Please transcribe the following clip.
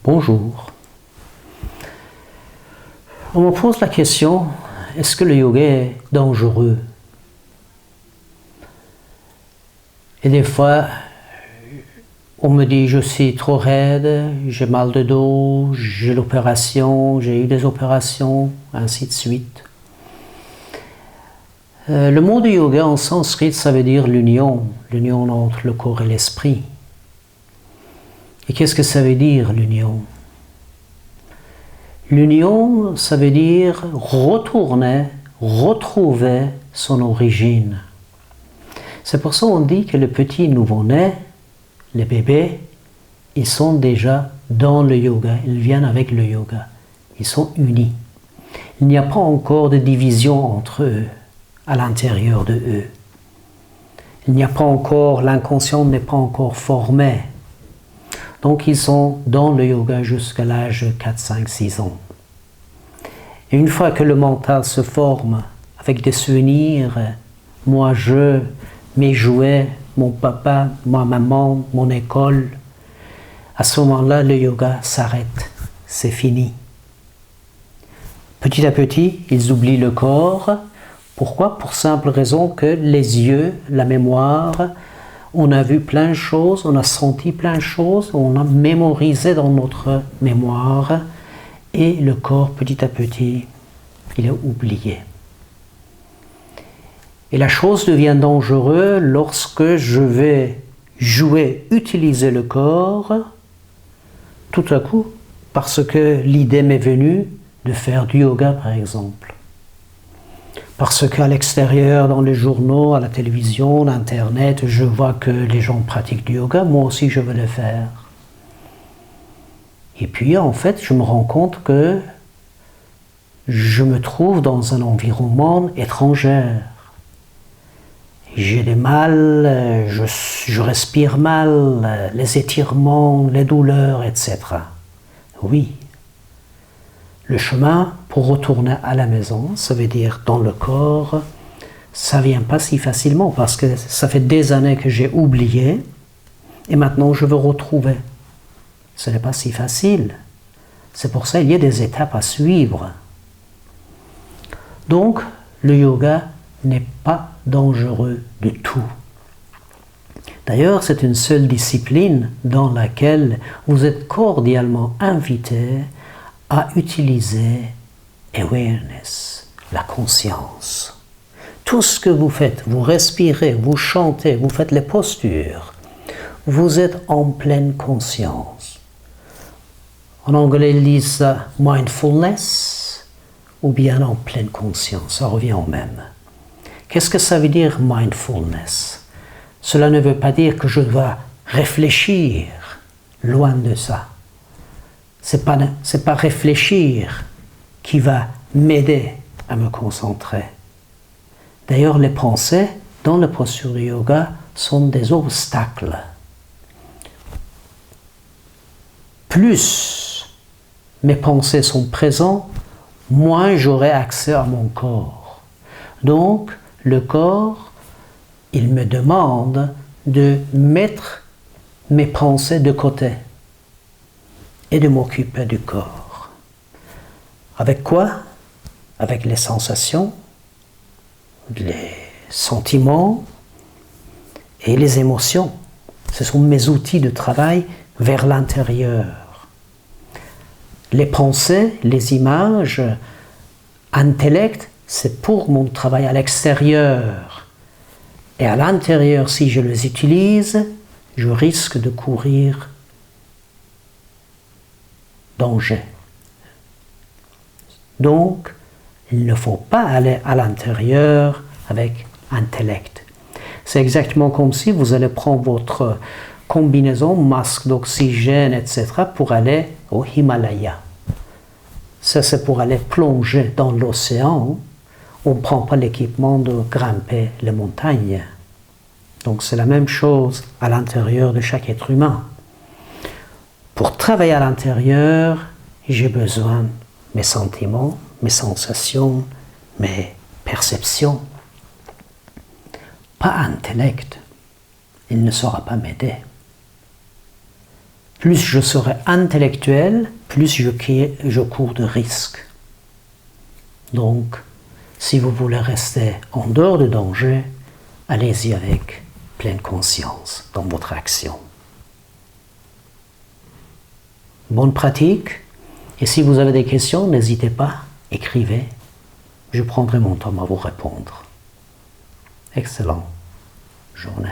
Bonjour. On me pose la question, est-ce que le yoga est dangereux? Et des fois, on me dit je suis trop raide, j'ai mal de dos, j'ai l'opération, j'ai eu des opérations, ainsi de suite. Le mot du yoga en sanskrit, ça veut dire l'union entre le corps et l'esprit. Et qu'est-ce que ça veut dire l'union? L'union, ça veut dire retourner, retrouver son origine. C'est pour ça qu'on dit que les petits nouveau-nés, les bébés, ils sont déjà dans le yoga, ils viennent avec le yoga, ils sont unis. Il n'y a pas encore de division entre eux, à l'intérieur de eux. Il n'y a pas encore, l'inconscient n'est pas encore formé. Donc ils sont dans le yoga jusqu'à l'âge de 4, 5, 6 ans. Et une fois que le mental se forme avec des souvenirs, moi je, mes jouets, mon papa, ma maman, mon école, à ce moment-là le yoga s'arrête, c'est fini. Petit à petit, ils oublient le corps. Pourquoi? Pour simple raison que les yeux, la mémoire, on a vu plein de choses, on a senti plein de choses, on a mémorisé dans notre mémoire et le corps, petit à petit, il est oublié. Et la chose devient dangereuse lorsque je vais jouer, utiliser le corps, tout à coup, parce que l'idée m'est venue de faire du yoga, par exemple. Parce qu'à l'extérieur, dans les journaux, à la télévision, à Internet, je vois que les gens pratiquent du yoga, moi aussi je veux le faire. Et puis en fait, je me rends compte que je me trouve dans un environnement étranger. J'ai des mal, je respire mal, les étirements, les douleurs, etc. Oui. Le chemin pour retourner à la maison, ça veut dire dans le corps, ça ne vient pas si facilement parce que ça fait des années que j'ai oublié et maintenant je veux retrouver. Ce n'est pas si facile. C'est pour ça qu'il y a des étapes à suivre. Donc, le yoga n'est pas dangereux du tout. D'ailleurs, c'est une seule discipline dans laquelle vous êtes cordialement invité à utiliser awareness, la conscience. Tout ce que vous faites, vous respirez, vous chantez, vous faites les postures, vous êtes en pleine conscience. En anglais, ils disent ça mindfulness ou bien en pleine conscience, ça revient au même. Qu'est-ce que ça veut dire mindfulness? Cela ne veut pas dire que je dois réfléchir, loin de ça. C'est pas réfléchir qui va m'aider à me concentrer. D'ailleurs, les pensées, dans la posture du yoga, sont des obstacles. Plus mes pensées sont présentes, moins j'aurai accès à mon corps. Donc, le corps, il me demande de mettre mes pensées de côté et de m'occuper du corps. Avec quoi? Avec les sensations, les sentiments et les émotions. Ce sont mes outils de travail vers l'intérieur. Les pensées, les images, intellect, c'est pour mon travail à l'extérieur. Et à l'intérieur, si je les utilise, je risque de courir danger. Donc, il ne faut pas aller à l'intérieur avec intellect. C'est exactement comme si vous allez prendre votre combinaison, masque d'oxygène, etc. pour aller au Himalaya. Ça, c'est pour aller plonger dans l'océan. On ne prend pas l'équipement de grimper les montagnes. Donc, c'est la même chose à l'intérieur de chaque être humain. Pour travailler à l'intérieur, j'ai besoin de mes sentiments, mes sensations, mes perceptions. Pas intellect. Il ne saura pas m'aider. Plus je serai intellectuel, plus je cours de risques. Donc, si vous voulez rester en dehors du danger, allez-y avec pleine conscience dans votre action. Bonne pratique. Et si vous avez des questions, n'hésitez pas, écrivez. Je prendrai mon temps à vous répondre. Excellente journée.